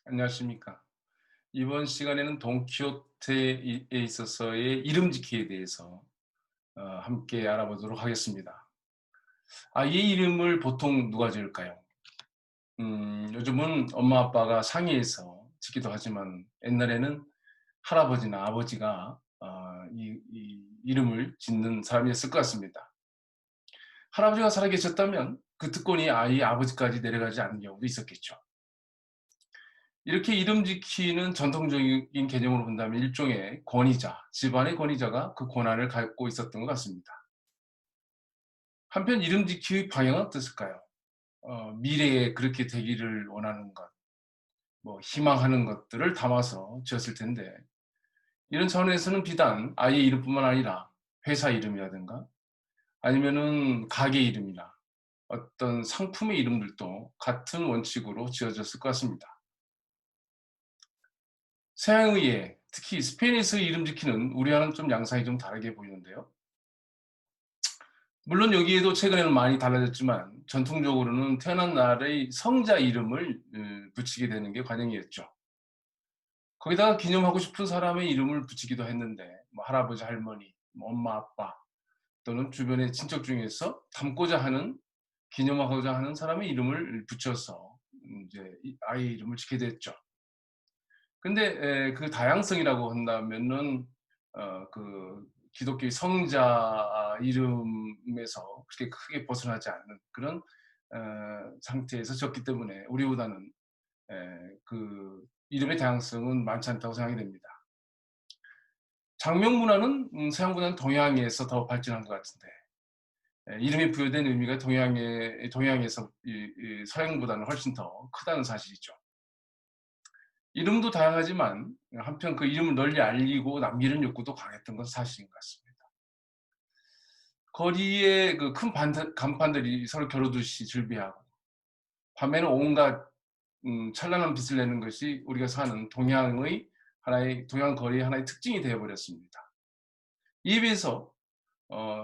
안녕하십니까. 이번 시간에는 돈키호테에 있어서의 이름 짓기에 대해서 함께 알아보도록 하겠습니다. 아이의 이름을 보통 누가 지을까요? 요즘은 엄마 아빠가 상의해서 짓기도 하지만 옛날에는 할아버지나 아버지가 이 이름을 짓는 사람이었을 것 같습니다. 할아버지가 살아계셨다면 그 특권이 아이 아버지까지 내려가지 않는 경우도 있었겠죠. 이렇게 이름 지키는 전통적인 개념으로 본다면 일종의 권위자, 집안의 권위자가 그 권한을 갖고 있었던 것 같습니다. 한편 이름 지키의 방향은 어땠을까요? 미래에 그렇게 되기를 원하는 것, 희망하는 것들을 담아서 지었을 텐데, 이런 차원에서는 비단 아이의 이름뿐만 아니라 회사 이름이라든가 아니면은 가게 이름이나 어떤 상품의 이름들도 같은 원칙으로 지어졌을 것 같습니다. 서양의에 특히 스페인에서 이름 지키는 우리와는 좀 양상이 좀 다르게 보이는데요. 물론 여기에도 최근에는 많이 달라졌지만 전통적으로는 태어난 날의 성자 이름을 붙이게 되는 게 관행이었죠. 거기다가 기념하고 싶은 사람의 이름을 붙이기도 했는데 할아버지, 할머니, 엄마, 아빠 또는 주변의 친척 중에서 닮고자 하는 기념하고자 하는 사람의 이름을 붙여서 이제 아이 이름을 짓게 됐죠. 근데 그 다양성이라고 한다면은 그 기독교의 성자 이름에서 그렇게 크게 벗어나지 않는 그런 상태에서 졌기 때문에 우리보다는 그 이름의 다양성은 많지 않다고 생각이 됩니다. 장명 문화는 서양보다는 동양에서 더 발전한 것 같은데 이름에 부여된 의미가 동양에서 이 서양보다는 훨씬 더 크다는 사실이죠. 이름도 다양하지만 한편 그 이름을 널리 알리고 남기는 욕구도 강했던 건 사실인 것 같습니다. 거리에 그 큰 간판들이 서로 겨루듯이 즐비하고 밤에는 온갖 찬란한 빛을 내는 것이 우리가 사는 동양 거리의 하나의 특징이 되어 버렸습니다. 이에 비해서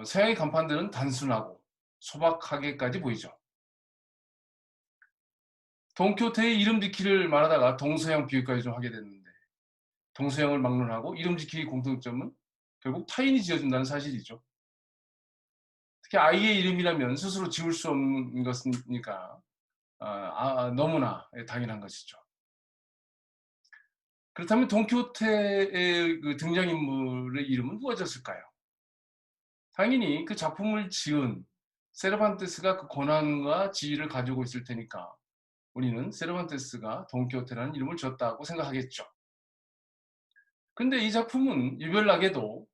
서양의 간판들은 단순하고 소박하게까지 보이죠. 돈키호테의 이름 짓기를 말하다가 동서양 비유까지 좀 하게 됐는데 동서양을 막론하고 이름 짓기의 공통점은 결국 타인이 지어준다는 사실이죠. 특히 아이의 이름이라면 스스로 지울 수 없는 것이니까 너무나 당연한 것이죠. 그렇다면 돈키호테의 그 등장인물의 이름은 누가 졌을까요? 당연히 그 작품을 지은 세르반테스가 그 권한과 지위를 가지고 있을 테니까 우리는 세르반테스가 돈키호테라는 이름을 줬다고 생각하겠죠. 근데 이 작품은 유별나게도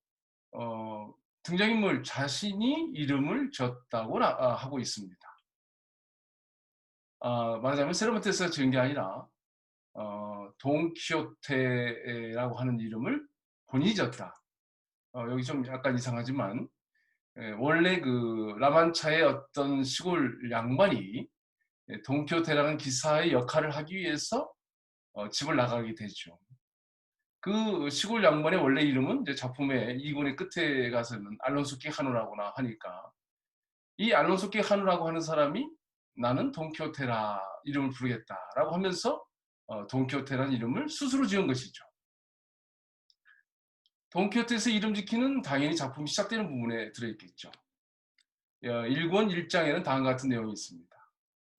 어, 등장인물 자신이 이름을 줬다고 하고 있습니다. 말하자면 세르반테스가 지은 게 아니라 돈키호테라고 하는 이름을 본인이 졌다. 여기 좀 약간 이상하지만 원래 그 라만차의 어떤 시골 양반이 돈키호테라는 기사의 역할을 하기 위해서 집을 나가게 되죠. 그 시골 양반의 원래 이름은 이제 작품의 이권의 끝에 가서는 알론소 끼하누라고나 하니까 이 알론소 끼하누라고 하는 사람이 나는 돈키호테라 이름을 부르겠다라고 하면서 돈키호테라는 이름을 스스로 지은 것이죠. 돈키호테에서 이름 짓기는 당연히 작품이 시작되는 부분에 들어있겠죠. 1권 1장에는 다음과 같은 내용이 있습니다.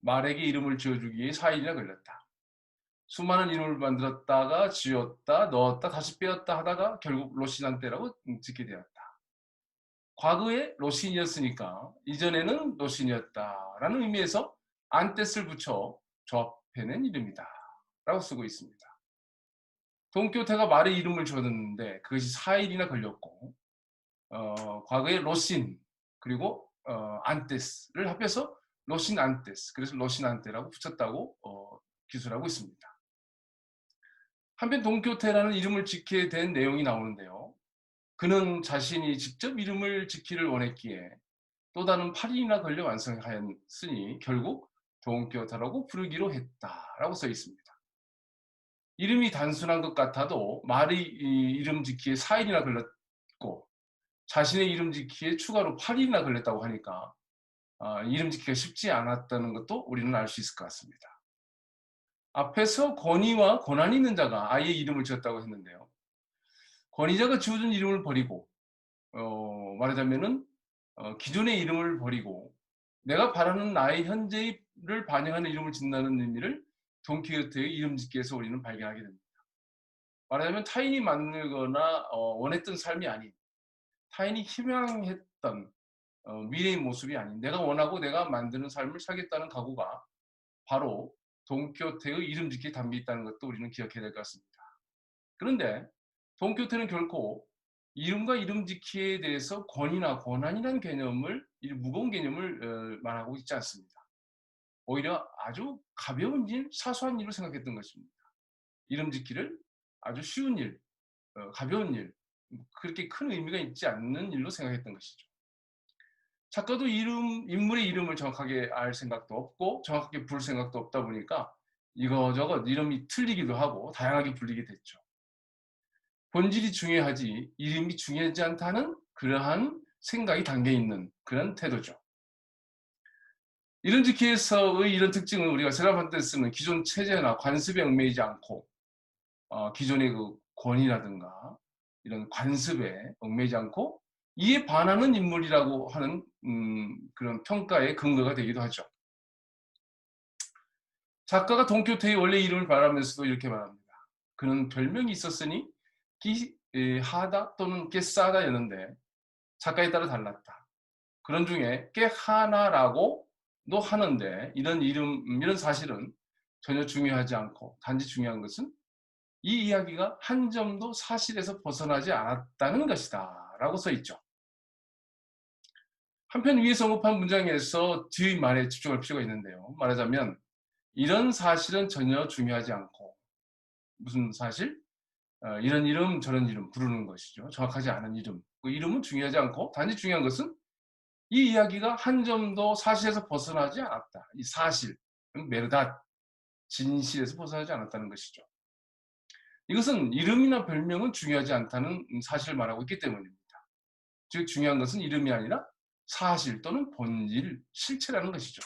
말에게 이름을 지어주기 위해 4일이나 걸렸다. 수많은 이름을 만들었다가 지었다, 넣었다, 다시 빼었다 하다가 결국 로시난테라고 짓게 되었다. 과거에 로신이었으니까 이전에는 로신이었다라는 의미에서 안테스를 붙여 조합해낸 이름이다 라고 쓰고 있습니다. 돈키호테가 말의 이름을 지었는데 그것이 4일이나 걸렸고 과거에 로신 그리고 안테스를 합해서 로신 안테스 그래서 로신 안테라고 붙였다고 기술하고 있습니다. 한편 돈키호테라는 이름을 짓게 된 내용이 나오는데요. 그는 자신이 직접 이름을 짓기를 원했기에 또 다른 8일이나 걸려 완성하였으니 결국 돈키호테라고 부르기로 했다라고 써 있습니다. 이름이 단순한 것 같아도 말의 이름 짓기에 4일이나 걸렸고 자신의 이름 짓기에 추가로 8일이나 걸렸다고 하니까 이름 짓기가 쉽지 않았다는 것도 우리는 알 수 있을 것 같습니다. 앞에서 권위와 권한이 있는 자가 아이의 이름을 지었다고 했는데요. 권위자가 지어준 이름을 버리고 말하자면은 기존의 이름을 버리고 내가 바라는 나의 현재를 반영하는 이름을 짓는다는 의미를 돈키호테의 이름 짓기에서 우리는 발견하게 됩니다. 말하자면 타인이 만들거나 원했던 삶이 아닌 타인이 희망했던 미래의 모습이 아닌 내가 원하고 내가 만드는 삶을 살겠다는 각오가 바로 돈키호테의 이름 짓기에 담겨 있다는 것도 우리는 기억해야 될 것 같습니다. 그런데 돈키호테는 결코 이름과 이름 짓기에 대해서 권위나 권한이라는 개념을 무거운 개념을 말하고 있지 않습니다. 오히려 아주 가벼운 일, 사소한 일로 생각했던 것입니다. 이름 짓기를 아주 쉬운 일, 가벼운 일, 그렇게 큰 의미가 있지 않는 일로 생각했던 것이죠. 작가도 인물의 이름을 정확하게 알 생각도 없고 정확하게 부를 생각도 없다 보니까 이거저거 이름이 틀리기도 하고 다양하게 불리게 됐죠. 본질이 중요하지 이름이 중요하지 않다는 그러한 생각이 담겨있는 그런 태도죠. 이름 짓기에서의 이런 특징은 우리가 세라판테 쓰는 기존 체제나 관습에 얽매이지 않고 기존의 그 권위라든가 이런 관습에 얽매이지 않고 이에 반하는 인물이라고 하는 그런 평가의 근거가 되기도 하죠. 작가가 돈키호테의 원래 이름을 말하면서도 이렇게 말합니다. 그는 별명이 있었으니 하다 또는 깨싸다였는데 작가에 따라 달랐다. 그런 중에 깨하나라고도 하는데 이런 사실은 전혀 중요하지 않고 단지 중요한 것은 이 이야기가 한 점도 사실에서 벗어나지 않았다는 것이다 라고 써있죠. 한편 위에서 언급한 문장에서 뒤의 말에 집중할 필요가 있는데요. 말하자면 이런 사실은 전혀 중요하지 않고 무슨 사실? 이런 이름 저런 이름 부르는 것이죠. 정확하지 않은 이름. 그 이름은 중요하지 않고 단지 중요한 것은 이 이야기가 한 점도 사실에서 벗어나지 않았다. 이 사실, 메르닷, 진실에서 벗어나지 않았다는 것이죠. 이것은 이름이나 별명은 중요하지 않다는 사실을 말하고 있기 때문입니다. 즉 중요한 것은 이름이 아니라 사실 또는 본질, 실체라는 것이죠.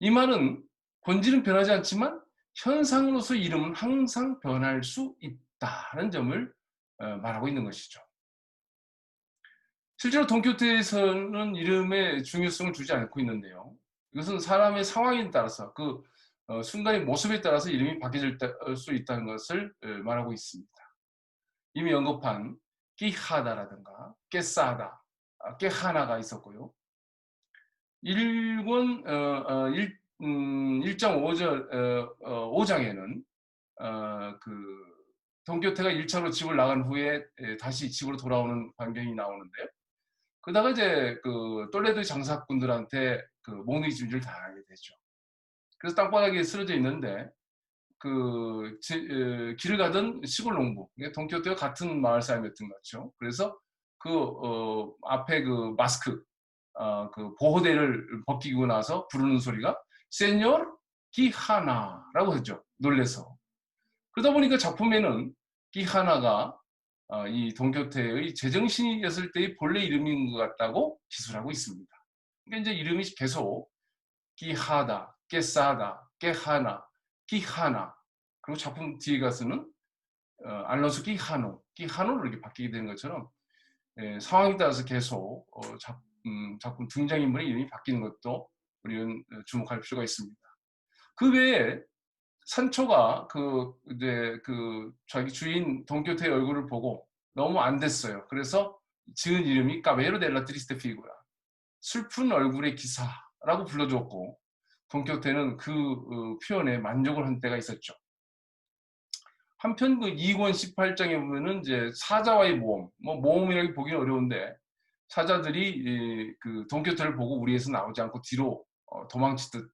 이 말은 본질은 변하지 않지만 현상으로서 이름은 항상 변할 수 있다는 점을 말하고 있는 것이죠. 실제로 돈키호테에서는 이름에 중요성을 주지 않고 있는데요. 이것은 사람의 상황에 따라서 그 순간의 모습에 따라서 이름이 바뀌어질 수 있다는 것을 말하고 있습니다. 이미 언급한 끼하다라든가 깨싸다, 깨하나가 있었고요. 1권 1.5절 5장에는 그 돈키호테가 1차로 집을 나간 후에 다시 집으로 돌아오는 광경이 나오는데요. 그러다가 이제 그 똘레도의 장사꾼들한테 그 몽둥이 찜질을 당하게 되죠. 그래서 땅바닥에 쓰러져 있는데 길을 가던 시골 농부, 돈키호테와 같은 마을 사람이었던 것 같죠. 그래서 앞에 그 마스크, 그 보호대를 벗기고 나서 부르는 소리가 세뇨르 기하나라고 했죠. 놀래서. 그러다 보니까 작품에는 기하나가 이 돈키호테의 제정신이었을 때의 본래 이름인 것 같다고 기술하고 있습니다. 그러니까 이제 이름이 계속 끼하다, 깨싸다, 깨하나, 끼하나 그리고 작품 뒤에 가서는 알론소 끼하노로 이렇게 바뀌게 되는 것처럼 상황에 따라서 계속 작품 등장인물의 이름이 바뀌는 것도 우리는 주목할 필요가 있습니다. 그 외에 산초가 자기 주인 돈키호테의 얼굴을 보고 너무 안 됐어요. 그래서 지은 이름이 까베로 델라 트리스테 피구라, 슬픈 얼굴의 기사라고 불러줬고 돈키호테는 그 표현에 만족을 한 때가 있었죠. 한편 그 2권 18장에 보면은 이제 사자와의 모험, 모험이라고 보기는 어려운데 사자들이 그 돈키호테를 보고 우리에서 나오지 않고 뒤로 도망치듯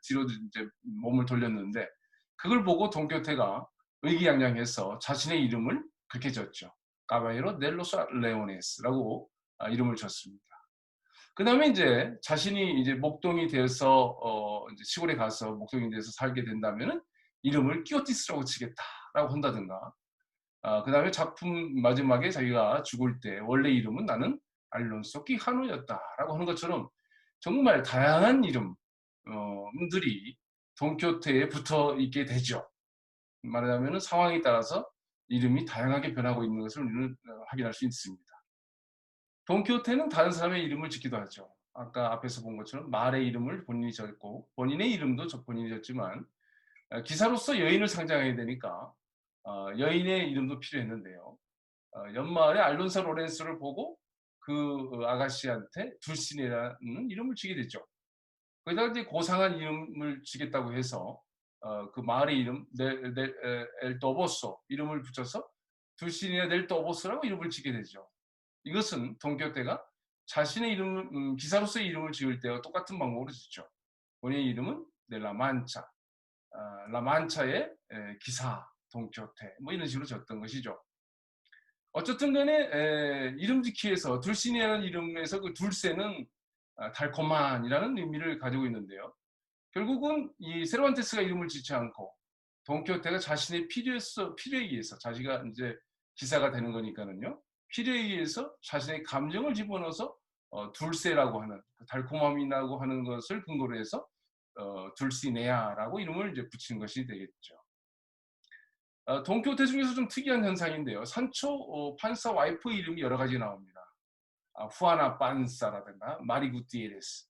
뒤로 이제 몸을 돌렸는데 그걸 보고 돈키호테가 의기양양해서 자신의 이름을 그렇게 졌죠. 까바이로 넬로스 레오네스라고 이름을 졌습니다. 그 다음에 이제 자신이 이제 목동이 되어서 이제 시골에 가서 목동이 돼서 살게 된다면은 이름을 끼오티스라고 치겠다라고 한다든가. 그 다음에 작품 마지막에 자기가 죽을 때 원래 이름은 나는 알론소 끼하노였다라고 하는 것처럼 정말 다양한 이름들이 돈키호테에 붙어 있게 되죠. 말하자면 상황에 따라서 이름이 다양하게 변하고 있는 것을 우리는 확인할 수 있습니다. 돈키호테는 다른 사람의 이름을 짓기도 하죠. 아까 앞에서 본 것처럼 말의 이름을 본인이 짓고 본인의 이름도 본인이 짓지만 기사로서 여인을 상징해야 되니까 여인의 이름도 필요했는데요. 연말에 알론소 로렌스를 보고 그 아가씨한테 둘시네라는 이름을 지게 됐죠. 거기다가 이제 고상한 이름을 지겠다고 해서 그 마을의 이름 엘 또보소 이름을 붙여서 둘시네 델 또보소라고 이름을 지게 되죠. 이것은 돈키호테가 자신의 이름 기사로서의 이름을 지을 때와 똑같은 방법으로 짓죠. 본인의 이름은 라만차, 라만차의 기사 돈키호테 뭐 이런 식으로 졌던 것이죠. 어쨌든 간에 이름 짓기에서 둘시네라는 이름에서 그 둘세는 달콤한이라는 의미를 가지고 있는데요. 결국은 이 세르반테스가 이름을 짓지 않고 돈키호테가 자신의 필요에 의해서 자기가 이제 기사가 되는 거니까는요. 필요에 의해서 자신의 감정을 집어넣어서 둘세라고 하는 달콤함이라고 하는 것을 근거로 해서 둘시네아라고 이름을 이제 붙인 것이 되겠죠. 돈키호테 중에서 좀 특이한 현상인데요. 산초 판사 와이프 이름이 여러 가지 나옵니다. 후아나 판사라든가 마리 구티에레스,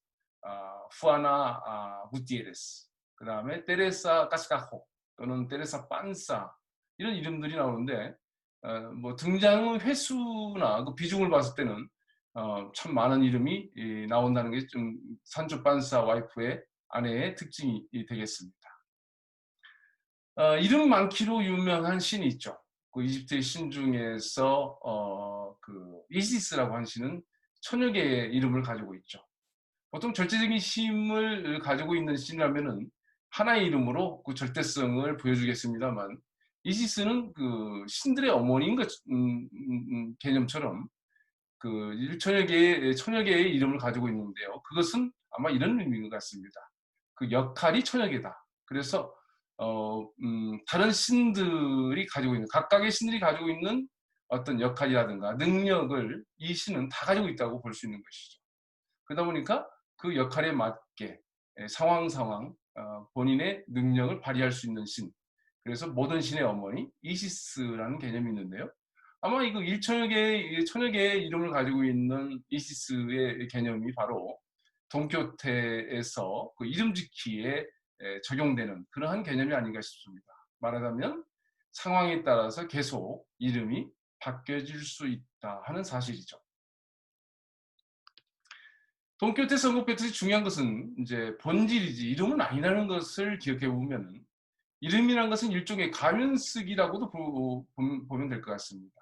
후아나 구티에레스, 그 다음에 테레사 카스카호 또는 테레사 판사 이런 이름들이 나오는데 뭐 등장 횟수나 그 비중을 봤을 때는 참 많은 이름이 나온다는 게 좀 산초 판사 와이프의 아내의 특징이 되겠습니다. 이름 많기로 유명한 신이 있죠. 그 이집트의 신 중에서 그 이시스라고 하는 신은 천여 개의 이름을 가지고 있죠. 보통 절대적인 힘을 가지고 있는 신이라면은 하나의 이름으로 그 절대성을 보여주겠습니다만 이시스는 그 신들의 어머니인 것 개념처럼 그 천여 개의 이름을 가지고 있는데요. 그것은 아마 이런 의미인 것 같습니다. 그 역할이 천여 개다. 그래서 다른 신들이 가지고 있는 각각의 신들이 가지고 있는 어떤 역할이라든가 능력을 이 신은 다 가지고 있다고 볼 수 있는 것이죠. 그러다 보니까 그 역할에 맞게 상황 본인의 능력을 발휘할 수 있는 신. 그래서 모든 신의 어머니 이시스라는 개념이 있는데요. 아마 이거 천여 개의 이름을 가지고 있는 이시스의 개념이 바로 돈키호테에서 그 이름 짓기에 적용되는 그러한 개념이 아닌가 싶습니다. 말하자면 상황에 따라서 계속 이름이 바뀌어질 수 있다 하는 사실이죠. 돈키호테 선곡표에서 중요한 것은 이제 본질이지 이름은 아니라는 것을 기억해 보면 이름이라는 것은 일종의 가면쓰기라고도 보면 될 것 같습니다.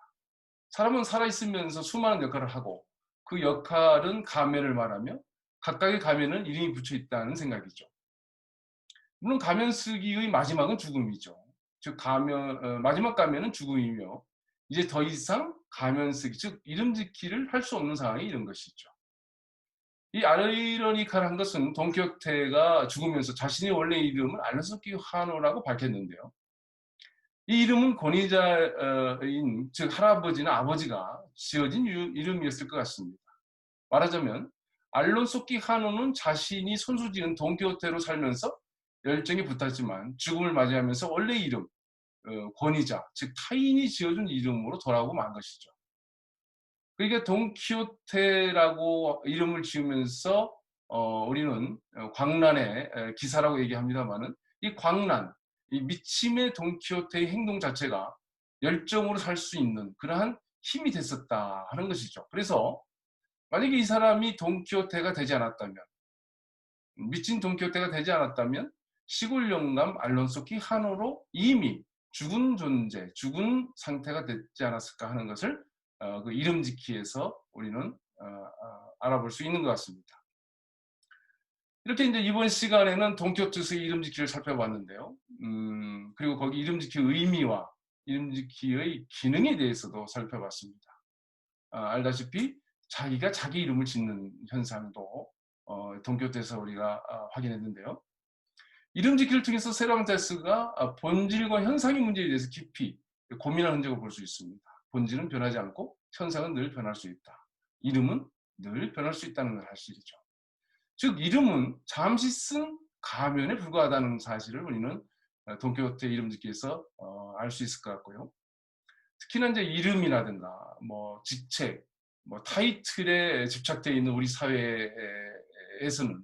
사람은 살아있으면서 수많은 역할을 하고 그 역할은 가면을 말하며 각각의 가면은 이름이 붙여 있다는 생각이죠. 물론 가면 쓰기의 마지막은 죽음이죠. 즉 마지막 가면은 죽음이며 이제 더 이상 가면 쓰기, 즉 이름 짓기를 할 수 없는 상황이 이런 것이죠. 이 아이러니컬한 것은 돈키호테가 죽으면서 자신의 원래 이름을 알론소 키하노라고 밝혔는데요. 이 이름은 권위자인 즉 할아버지나 아버지가 지어진 이름이었을 것 같습니다. 말하자면 알론소 키하노는 자신이 손수지은 돈키호테로 살면서 열정이 붙었지만 죽음을 맞이하면서 원래 이름, 권위자, 즉 타인이 지어준 이름으로 돌아오고 만 것이죠. 그러니까 돈키호테라고 이름을 지으면서 우리는 광란의 기사라고 얘기합니다만은 이 광란, 이 미침의 돈키호테의 행동 자체가 열정으로 살 수 있는 그러한 힘이 됐었다 하는 것이죠. 그래서 만약에 이 사람이 돈키호테가 되지 않았다면 미친 돈키호테가 되지 않았다면 시골 영감 알론소 키하노로 이미 죽은 존재, 죽은 상태가 됐지 않았을까 하는 것을 그 이름 짓기에서 우리는 알아볼 수 있는 것 같습니다. 이렇게 이제 이번 시간에는 돈키호테의 이름 짓기를 살펴봤는데요. 그리고 거기 이름 짓기 의미와 이름 짓기의 기능에 대해서도 살펴봤습니다. 알다시피 자기가 자기 이름을 짓는 현상도 돈키호테에서 우리가 확인했는데요. 이름 짓기를 통해서 세르반테스가 본질과 현상의 문제에 대해서 깊이 고민한 흔적을 볼 수 있습니다. 본질은 변하지 않고 현상은 늘 변할 수 있다. 이름은 늘 변할 수 있다는 사실이죠. 즉 이름은 잠시 쓴 가면에 불과하다는 사실을 우리는 돈키호테 이름 짓기에서 알 수 있을 것 같고요. 특히나 이제 이름이라든가 뭐 직책, 뭐 타이틀에 집착되어 있는 우리 사회에서는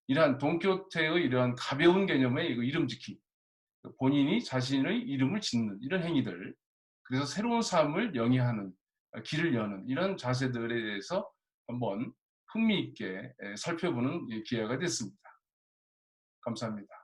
이러한 돈키호테의 이러한 가벼운 개념의 이름 짓기, 본인이 자신의 이름을 짓는 이런 행위들, 그래서 새로운 삶을 영위하는, 길을 여는 이런 자세들에 대해서 한번 흥미있게 살펴보는 기회가 됐습니다. 감사합니다.